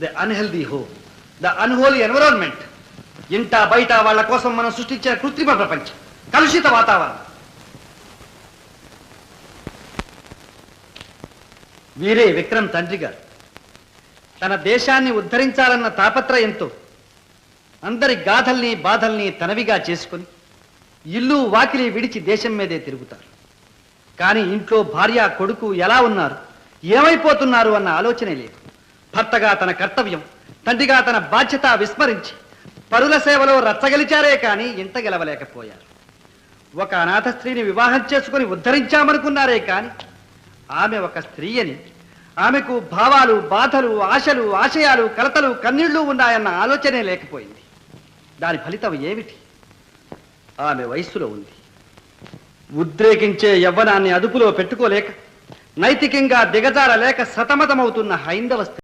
The unhealthy home, the unholy environment, ఇంట బయట వాళ్ళ కోసం మనం సృష్టించిన కృత్రిమ ప్రపంచం, కలుషిత వాతావరణం. వీరే విక్రమ్ తండ్రి గారు. తన దేశాన్ని ఉద్ధరించాలన్న తాపత్రయంతో అందరి గాథల్ని బాధల్ని తనవిగా చేసుకుని ఇల్లు వాకిలి విడిచి దేశం మీదే తిరుగుతారు. కానీ ఇంట్లో భార్య కొడుకు ఎలా ఉన్నారు, ఏమైపోతున్నారు అన్న ఆలోచనే లేదు. భర్తగా తన కర్తవ్యం, తండ్రిగా తన బాధ్యత విస్మరించి పరుల సేవలో రచ్చగలిచారే కానీ ఇంట గెలవలేకపోయారు. ఒక అనాథ స్త్రీని వివాహం చేసుకుని ఉద్ధరించామనుకున్నారే కానీ ఆమె ఒక స్త్రీ అని, ఆమెకు భావాలు, బాధలు, ఆశలు, ఆశయాలు, కలతలు, కన్నీళ్లు ఉన్నాయన్న ఆలోచనే లేకపోయింది. దాని ఫలితం ఏమిటి? ఆమె వయస్సులో ఉంది. ఉద్రేకించే యవ్వనాన్ని అదుపులో పెట్టుకోలేక, నైతికంగా దిగజారలేక సతమతమవుతున్న హైందవ స్త్రీ.